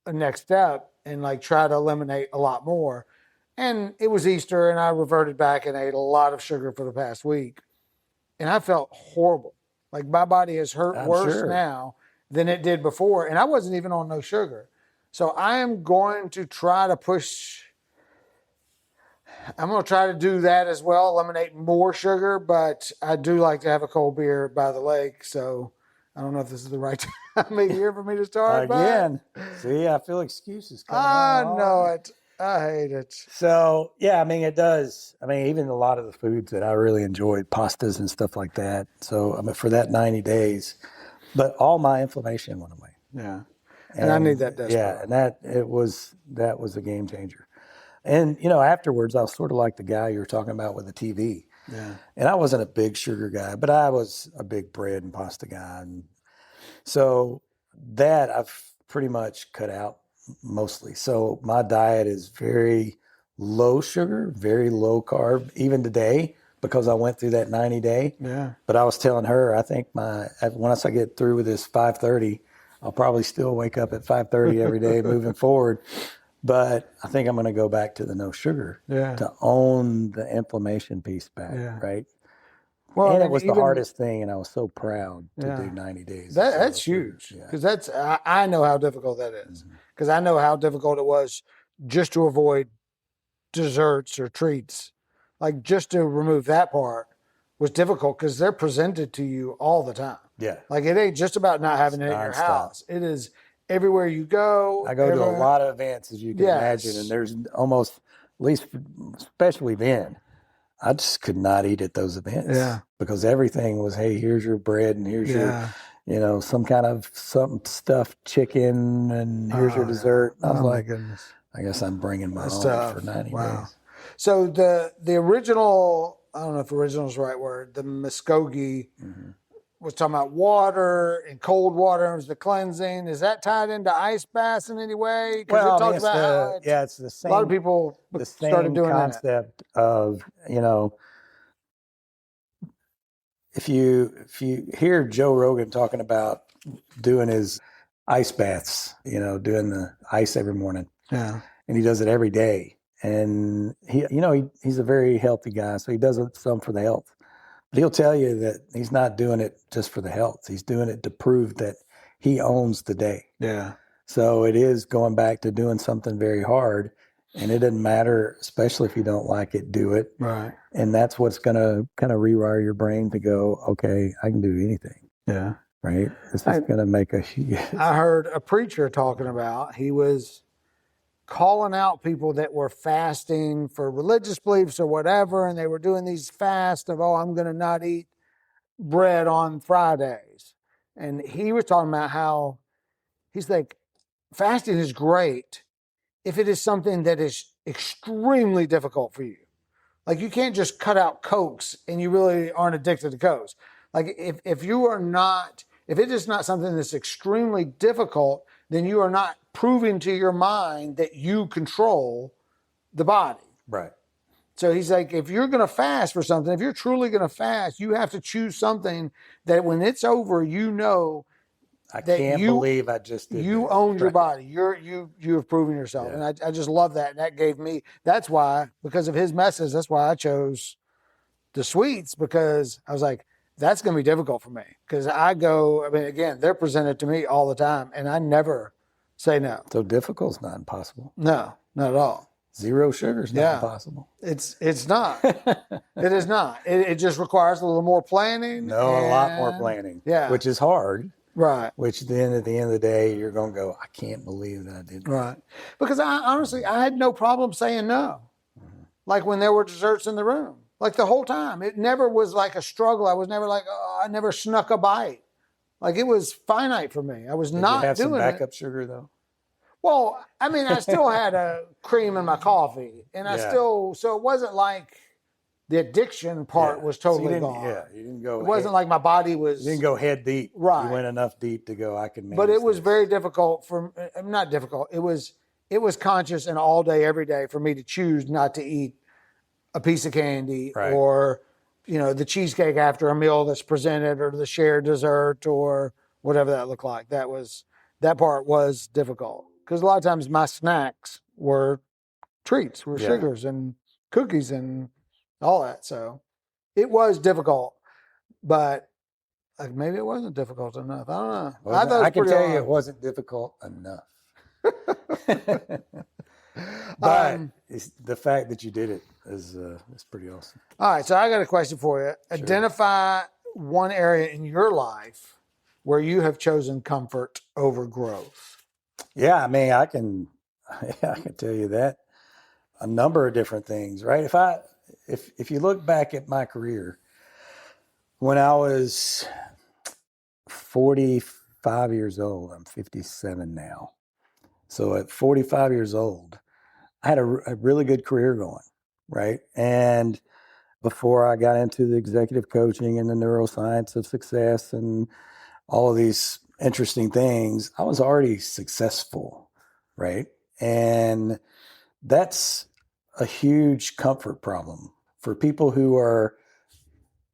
[SPEAKER 1] a next step and like try to eliminate a lot more. And it was Easter and I reverted back and ate a lot of sugar for the past week. And I felt horrible. Like my body is hurt worse now than it did before. And I wasn't even on no sugar. So I am going to try to I'm going to try to do that as well, eliminate more sugar, but I do like to have a cold beer by the lake. So I don't know if this is the right time of year for me to start.
[SPEAKER 2] Again, see, I feel excuses coming
[SPEAKER 1] I know it. I hate it.
[SPEAKER 2] So, yeah, I mean, it does. I mean, even a lot of the foods that I really enjoyed, pastas and stuff like that. So, I mean, for that 90 days, but all my inflammation went away.
[SPEAKER 1] Yeah. And I need that desperately.
[SPEAKER 2] Yeah, and that was a game changer. And, afterwards, I was sort of like the guy you were talking about with the TV.
[SPEAKER 1] Yeah.
[SPEAKER 2] And I wasn't a big sugar guy, but I was a big bread and pasta guy. And so that I've pretty much cut out mostly. So my diet is very low sugar, very low carb, even today, because I went through that 90-day.
[SPEAKER 1] Yeah.
[SPEAKER 2] But I was telling her, I think once I get through with this 5:30, I'll probably still wake up at 5:30 every day moving forward. But I think I'm going to go back to the no sugar to own the inflammation piece back, right? Well, and it was the hardest thing, and I was so proud to do 90 days.
[SPEAKER 1] That's huge, because I know how difficult that is, because I know how difficult it was just to avoid desserts or treats. Like just to remove that part was difficult because they're presented to you all the time.
[SPEAKER 2] Yeah.
[SPEAKER 1] Like it ain't just about not having it in your house. It is everywhere you go.
[SPEAKER 2] I go to a lot of events, as you can imagine, and there's almost, at least especially then, I just could not eat at those events.
[SPEAKER 1] Yeah.
[SPEAKER 2] Because everything was, hey, here's your bread and here's your, some kind of some stuffed chicken, and here's your dessert. I was
[SPEAKER 1] Oh, my
[SPEAKER 2] like,
[SPEAKER 1] goodness.
[SPEAKER 2] I guess I'm bringing my
[SPEAKER 1] That's
[SPEAKER 2] own
[SPEAKER 1] tough.
[SPEAKER 2] for 90
[SPEAKER 1] Wow.
[SPEAKER 2] days.
[SPEAKER 1] So the original, I don't know if original is the right word, the Muskogee was talking about water and cold water was the cleansing. Is that tied into ice baths in any way? Because
[SPEAKER 2] Well,
[SPEAKER 1] it talks about how
[SPEAKER 2] it's the
[SPEAKER 1] a lot of
[SPEAKER 2] same,
[SPEAKER 1] people
[SPEAKER 2] the
[SPEAKER 1] started
[SPEAKER 2] same
[SPEAKER 1] doing that.
[SPEAKER 2] concept of, if you hear Joe Rogan talking about doing his ice baths, doing the ice every morning,
[SPEAKER 1] Yeah.
[SPEAKER 2] and he does it every day. And he's a very healthy guy, so he does it some for the health. But he'll tell you that he's not doing it just for the health. He's doing it to prove that he owns the day.
[SPEAKER 1] Yeah.
[SPEAKER 2] So it is going back to doing something very hard, and it doesn't matter, especially if you don't like it, do it.
[SPEAKER 1] Right.
[SPEAKER 2] And that's what's going to kind of rewire your brain to go, okay, I can do anything.
[SPEAKER 1] Yeah.
[SPEAKER 2] Right. This is going to make a huge.
[SPEAKER 1] I heard a preacher talking about, he was calling out people that were fasting for religious beliefs or whatever, and they were doing these fasts of, I'm going to not eat bread on Fridays. And he was talking about how he's like, fasting is great if it is something that is extremely difficult for you. Like you can't just cut out Cokes and you really aren't addicted to Cokes. Like if you are not, if it is not something that's extremely difficult, then you are not proving to your mind that you control the body.
[SPEAKER 2] Right.
[SPEAKER 1] So he's like, if you're going to fast for something, if you're truly going to fast, you have to choose something that when it's over,
[SPEAKER 2] I can't believe I just did
[SPEAKER 1] you
[SPEAKER 2] that.
[SPEAKER 1] owned your body. You have proven yourself.
[SPEAKER 2] Yeah.
[SPEAKER 1] And I just love that. And that gave me, that's why, because of his message, that's why I chose the sweets, because I was like, that's going to be difficult for me. Because again, they're presented to me all the time and I never say no.
[SPEAKER 2] So difficult is not impossible.
[SPEAKER 1] No, not at all.
[SPEAKER 2] Zero sugar is not impossible.
[SPEAKER 1] It's not. It is not. It just requires a little more planning.
[SPEAKER 2] A lot more planning.
[SPEAKER 1] Yeah.
[SPEAKER 2] Which is hard.
[SPEAKER 1] Right.
[SPEAKER 2] Which then at the end of the day, you're going to go, I can't believe that I did that.
[SPEAKER 1] Right. Because I had no problem saying no. Mm-hmm. Like when there were desserts in the room, like the whole time, it never was like a struggle. I was never like, I never snuck a bite. Like it was finite for me. I was not doing it. Did you have some
[SPEAKER 2] backup sugar though?
[SPEAKER 1] Well, I still had a cream in my coffee and so it wasn't like the addiction part was totally gone.
[SPEAKER 2] Yeah, you didn't go.
[SPEAKER 1] It wasn't like my body was.
[SPEAKER 2] You didn't go head deep.
[SPEAKER 1] Right.
[SPEAKER 2] You went enough deep to go, I can manage
[SPEAKER 1] But it was
[SPEAKER 2] this.
[SPEAKER 1] very difficult not difficult. It was conscious and all day, every day for me to choose not to eat a piece of candy or, the cheesecake after a meal that's presented or the shared dessert or whatever that looked like. That part was difficult because a lot of times my snacks were treats, were sugars and cookies and all that. So it was difficult, but maybe it wasn't difficult enough. I don't know.
[SPEAKER 2] I can tell you it wasn't difficult enough. But the fact that you did it is pretty awesome.
[SPEAKER 1] All right, so I got a question for you. Sure. Identify one area in your life where you have chosen comfort over growth.
[SPEAKER 2] Yeah, I can tell you that. A number of different things, right? If you look back at my career, when I was 45 years old, I'm 57 now. So at 45 years old, I had a really good career going, right? And before I got into the executive coaching and the neuroscience of success and all of these interesting things, I was already successful, right? And that's a huge comfort problem for people who are,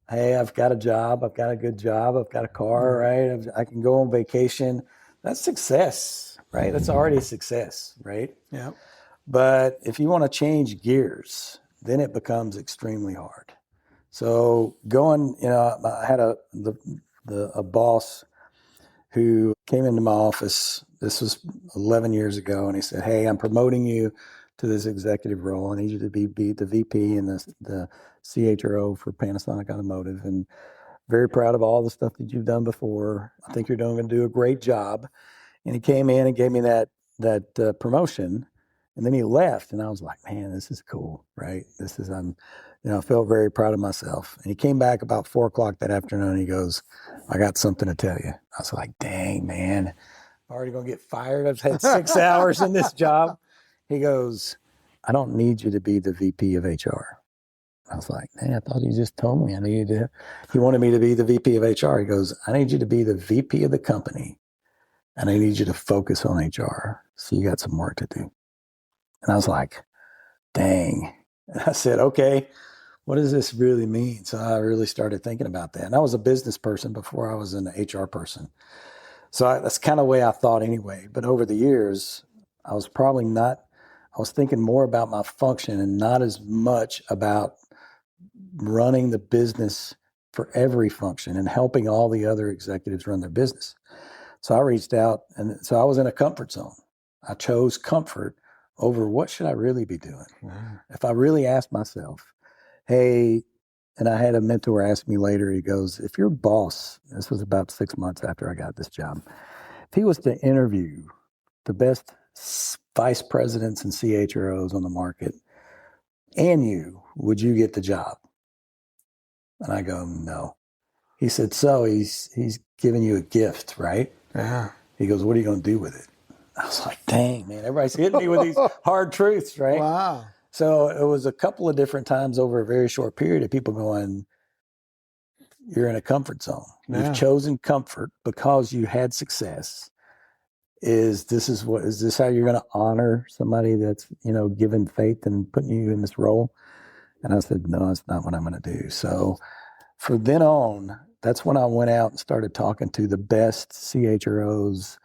[SPEAKER 2] hey, I've got a job, I've got a good job, I've got a car, right? I can go on vacation. That's success, right? That's already a success, right?
[SPEAKER 1] Yeah.
[SPEAKER 2] But if you want to change gears, then it becomes extremely hard. So I had a boss who came into my office. This was 11 years ago, and he said, "Hey, I'm promoting you to this executive role. I need you to be the VP and the CHRO for Panasonic Automotive, and very proud of all the stuff that you've done before. I think you're going to do a great job." And he came in and gave me that promotion, and then he left, and I was like, "Man, this is cool, right? I'm I felt very proud of myself. And he came back about 4:00 that afternoon. And he goes, I got something to tell you. I was like, dang, man, I'm already going to get fired. I've had 6 hours in this job. He goes, I don't need you to be the VP of HR. I was like, man, I thought you just told me I needed to. He wanted me to be the VP of HR. He goes, I need you to be the VP of the company, and I need you to focus on HR. So you got some work to do. And I was like, dang. And I said, okay, what does this really mean? So I really started thinking about that. And I was a business person before I was an HR person. So that's kind of the way I thought anyway. But over the years, I was thinking more about my function and not as much about running the business for every function and helping all the other executives run their business. So I reached out, and so I was in a comfort zone. I chose comfort over what should I really be doing. If I really asked myself, hey, and I had a mentor ask me later, he goes, if your boss, this was about 6 months after I got this job, if he was to interview the best vice presidents and CHROs on the market and you, would you get the job? And I go, no. He said, so he's giving you a gift, right?
[SPEAKER 1] Yeah.
[SPEAKER 2] He goes, what are you going to do with it? I was like, dang, man, everybody's hitting me with these hard truths, right?
[SPEAKER 1] Wow.
[SPEAKER 2] So it was a couple of different times over a very short period of people going, you're in a comfort zone.
[SPEAKER 1] Yeah.
[SPEAKER 2] You've chosen comfort because you had success. Is this how you're going to honor somebody that's, given faith and putting you in this role? And I said, no, that's not what I'm going to do. So from then on, that's when I went out and started talking to the best CHROs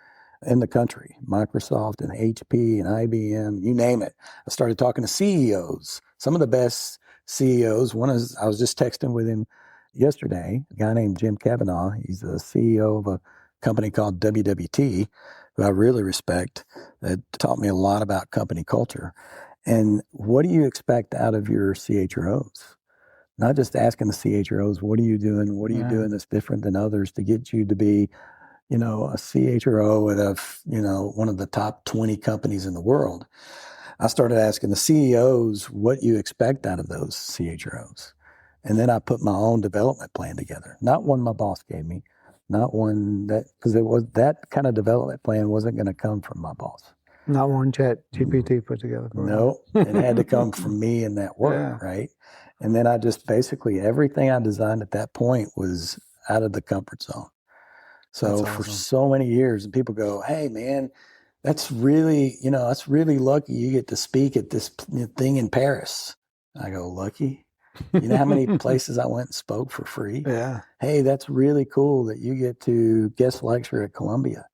[SPEAKER 2] in the country, Microsoft and HP and IBM, you name it. I started talking to CEOs, some of the best CEOs. I was just texting with him yesterday, a guy named Jim Kavanaugh. He's the CEO of a company called WWT, who I really respect, that taught me a lot about company culture. And what do you expect out of your CHROs? Not just asking the CHROs, what are you doing? What are you doing that's different than others to get you to be, a CHRO at one of the top 20 companies in the world? I started asking the CEOs what you expect out of those CHROs. And then I put my own development plan together. Not one my boss gave me, not one because that kind of development plan wasn't going to come from my boss.
[SPEAKER 1] Not one Chat GPT put together.
[SPEAKER 2] No, it had to come from me in that work, right? And then I just basically everything I designed at that point was out of the comfort zone. So for so many years, and people go, hey, man, that's really lucky you get to speak at this thing in Paris. I go, lucky? You know how many places I went and spoke for free?
[SPEAKER 1] Yeah.
[SPEAKER 2] Hey, that's really cool that you get to guest lecture at Columbia.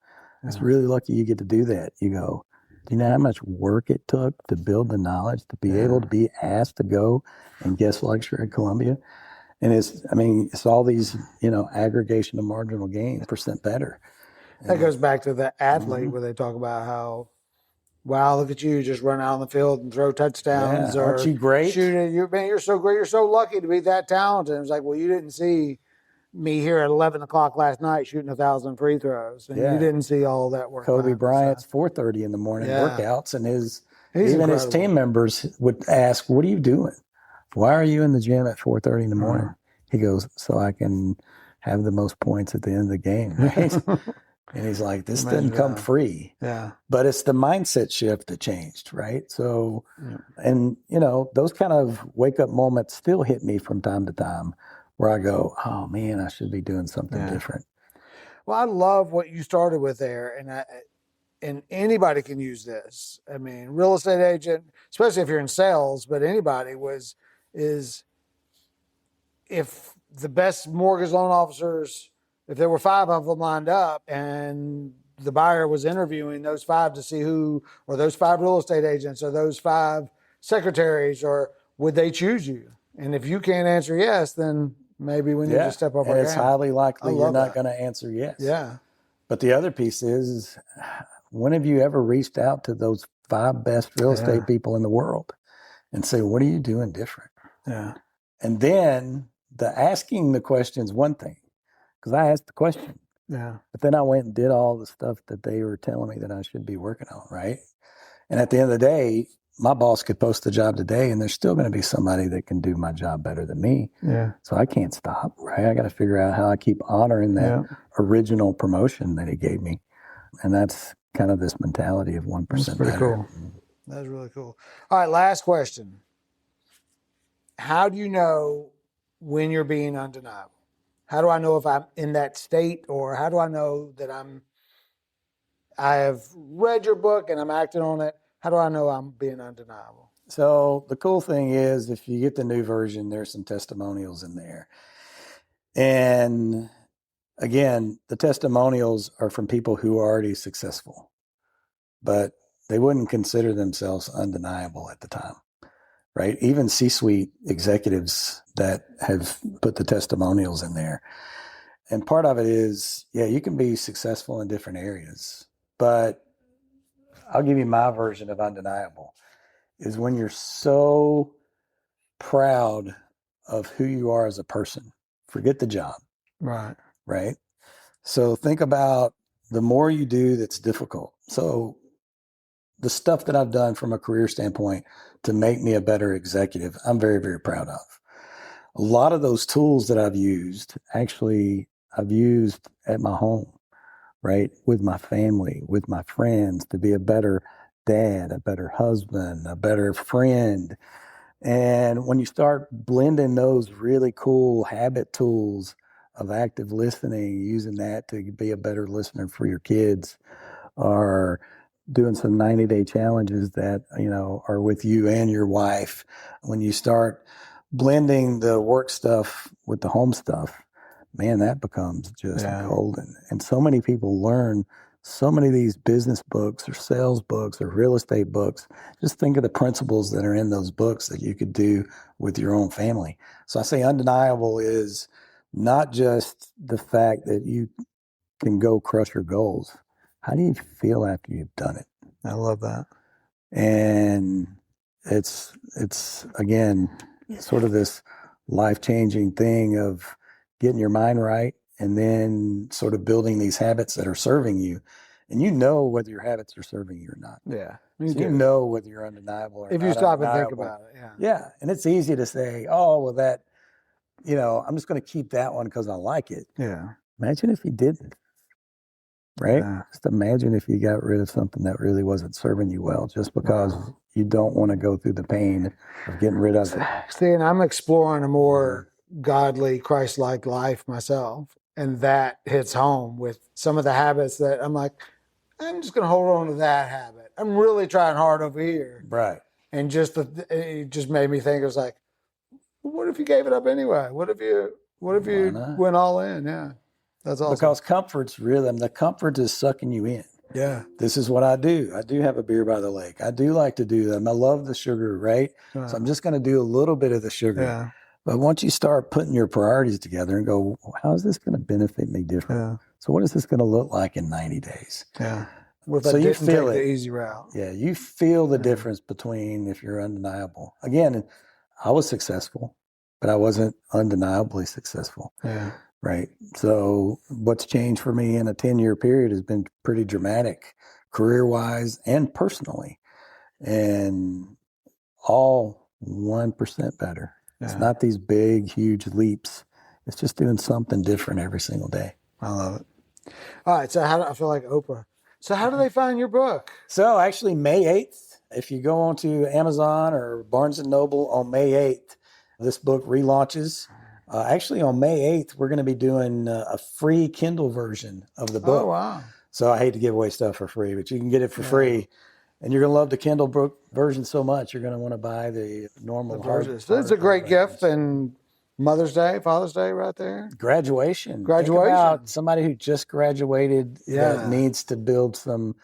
[SPEAKER 2] It's really lucky you get to do that. You go, do you know how much work it took to build the knowledge to be able to be asked to go and guest lecture at Columbia? And it's all these, aggregation of marginal gain, percent better.
[SPEAKER 1] That goes back to the athlete where they talk about how, wow, look at you, just run out on the field and throw touchdowns.
[SPEAKER 2] Yeah. Aren't you great?
[SPEAKER 1] Shoot it. You're so great. You're so lucky to be that talented. And it's like, well, you didn't see me here at 11 o'clock last night shooting 1,000 free throws. And you didn't see all that work.
[SPEAKER 2] Kobe Bryant's 4:30 in the morning workouts, and his team members would ask, what are you doing? Why are you in the gym at 4:30 in the morning? He goes, so I can have the most points at the end of the game, right? And he's like, this didn't come free.
[SPEAKER 1] Yeah.
[SPEAKER 2] But it's the mindset shift that changed, right? So, and, those kind of wake-up moments still hit me from time to time where I go, oh, man, I should be doing something different.
[SPEAKER 1] Well, I love what you started with there, and anybody can use this. I mean, real estate agent, especially if you're in sales, but anybody is if the best mortgage loan officers, if there were 5 of them lined up and the buyer was interviewing those 5 to see who, or those 5 real estate agents or those 5 secretaries, or would they choose you? And if you can't answer yes, then maybe we need to step up our game.
[SPEAKER 2] And it's highly likely you're not going to answer yes.
[SPEAKER 1] Yeah.
[SPEAKER 2] But the other piece is when have you ever reached out to those 5 best real estate people in the world and say, what are you doing different?
[SPEAKER 1] Yeah.
[SPEAKER 2] And then the asking the question is one thing, because I asked the question.
[SPEAKER 1] Yeah.
[SPEAKER 2] But then I went and did all the stuff that they were telling me that I should be working on, right? And at the end of the day, my boss could post the job today and there's still going to be somebody that can do my job better than me.
[SPEAKER 1] Yeah.
[SPEAKER 2] So I can't stop, right? I got to figure out how I keep honoring that original promotion that he gave me. And that's kind of this mentality of 1%
[SPEAKER 1] That's pretty
[SPEAKER 2] better.
[SPEAKER 1] cool. That's really cool. All right, last question. How do you know when you're being undeniable? How do I know if I'm in that state, or how do I know that I have read your book and I'm acting on it? How do I know I'm being undeniable?
[SPEAKER 2] So the cool thing is, if you get the new version, there's some testimonials in there. And again, the testimonials are from people who are already successful, but they wouldn't consider themselves undeniable at the time, right? Even C-suite executives that have put the testimonials in there. And part of it is, yeah, you can be successful in different areas, but I'll give you my version of undeniable is when you're so proud of who you are as a person. Forget the job.
[SPEAKER 1] Right.
[SPEAKER 2] Right. So think about the more you do that's difficult. So the stuff that I've done from a career standpoint to make me a better executive, I'm very, very proud of. A lot of those tools that I've used, actually, I've used at my home, right? With my family, with my friends to be a better dad, a better husband, a better friend. And when you start blending those really cool habit tools of active listening, using that to be a better listener for your kids, or doing some 90-day challenges that, are with you and your wife, when you start blending the work stuff with the home stuff, man, that becomes just golden. And so many people learn so many of these business books or sales books or real estate books. Just think of the principles that are in those books that you could do with your own family. So I say undeniable is not just the fact that you can go crush your goals. How do you feel after you've done it?
[SPEAKER 1] I love that.
[SPEAKER 2] And it's again, sort of this life-changing thing of getting your mind right and then sort of building these habits that are serving you. And you know whether your habits are serving you or not.
[SPEAKER 1] Yeah.
[SPEAKER 2] So you know whether you're undeniable or not.
[SPEAKER 1] If you stop and think
[SPEAKER 2] undeniable.
[SPEAKER 1] about it. Yeah.
[SPEAKER 2] Yeah. And it's easy to say, oh, well, that, I'm just going to keep that one because I like it.
[SPEAKER 1] Yeah.
[SPEAKER 2] Imagine if you didn't. Right? Yeah. Just imagine if you got rid of something that really wasn't serving you well just because you don't want to go through the pain of getting rid of it.
[SPEAKER 1] See, and I'm exploring a more godly, Christ-like life myself. And that hits home with some of the habits that I'm like, I'm just going to hold on to that habit. I'm really trying hard over here.
[SPEAKER 2] Right.
[SPEAKER 1] And it just made me think, it was like, what if you gave it up anyway? What if you went all in? Yeah. That's awesome.
[SPEAKER 2] Because comfort's rhythm. The comfort is sucking you in.
[SPEAKER 1] Yeah.
[SPEAKER 2] This is what I do. I do have a beer by the lake. I do like to do them. I love the sugar, right? So I'm just going to do a little bit of the sugar. Yeah. But once you start putting your priorities together and go, how is this going to benefit me different? Yeah. So what is this going to look like in 90 days?
[SPEAKER 1] Yeah. So you feel the easy route.
[SPEAKER 2] Yeah. You feel the difference between if you're undeniable. Again, I was successful, but I wasn't undeniably successful. Yeah. Right. So what's changed for me in a 10-year period has been pretty dramatic, career-wise and personally, and all 1% better. Yeah. It's not these big, huge leaps. It's just doing something different every single day.
[SPEAKER 1] I love it. All right. So I feel like Oprah. So how do they find your book?
[SPEAKER 2] So actually May 8th, if you go onto Amazon or Barnes & Noble on May 8th, this book relaunches. Actually, on May 8th, we're going to be doing a free Kindle version of the book.
[SPEAKER 1] Oh, wow.
[SPEAKER 2] So I hate to give away stuff for free, but you can get it for free. And you're going to love the Kindle book version so much, you're going to want to buy the normal hard.
[SPEAKER 1] So it's a great gift. And Mother's Day, Father's Day right there.
[SPEAKER 2] Graduation. Think about somebody who just graduated that needs to build some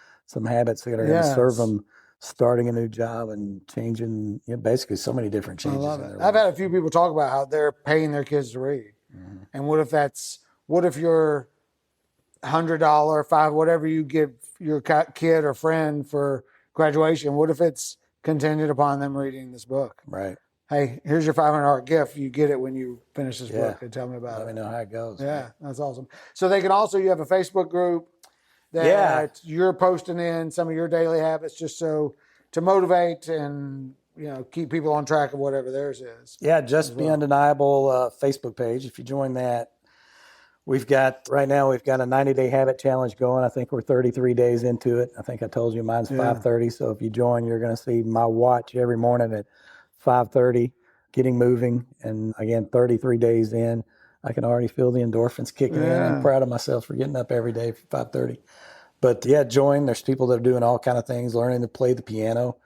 [SPEAKER 2] habits that are going to serve them starting a new job and changing, basically so many different changes.
[SPEAKER 1] I love it. I've had a few people talk about how they're paying their kids to read. Mm-hmm. And what if your $100, whatever you give your kid or friend for graduation, what if it's contingent upon them reading this book?
[SPEAKER 2] Right.
[SPEAKER 1] Hey, here's your $500 gift. You get it when you finish this book and tell me about it.
[SPEAKER 2] Let me know how it goes.
[SPEAKER 1] Yeah, right? That's awesome. So you have a Facebook group that you're posting in some of your daily habits just so to motivate and, keep people on track of whatever theirs is.
[SPEAKER 2] Yeah, Just Be Undeniable Facebook page. If you join that, right now we've got a 90-day habit challenge going. I think we're 33 days into it. I think I told you mine's 5:30. So if you join, you're going to see my watch every morning at 5:30, getting moving. And again, 33 days in, I can already feel the endorphins kicking in. I'm proud of myself for getting up every day for 5:30. But yeah, join. There's people that are doing all kind of things, learning to play the piano.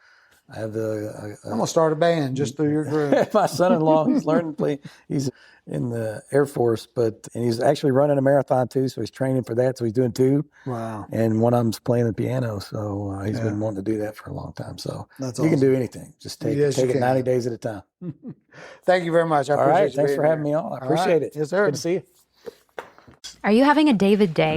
[SPEAKER 2] I have
[SPEAKER 1] I'm going to start a band just through your group.
[SPEAKER 2] My son-in-law, he's learning to play. He's in the Air Force, and he's actually running a marathon too, so he's training for that. So he's doing 2.
[SPEAKER 1] Wow.
[SPEAKER 2] And one of them's playing the piano, so he's been wanting to do that for a long time. So
[SPEAKER 1] That's
[SPEAKER 2] you can do anything. Just take it 90 days at a time.
[SPEAKER 1] Thank you very much. I appreciate you
[SPEAKER 2] Thanks
[SPEAKER 1] being
[SPEAKER 2] for having
[SPEAKER 1] here.
[SPEAKER 2] me on. I appreciate it.
[SPEAKER 1] Yes, sir.
[SPEAKER 2] Good to see you.
[SPEAKER 4] Are you having a David day?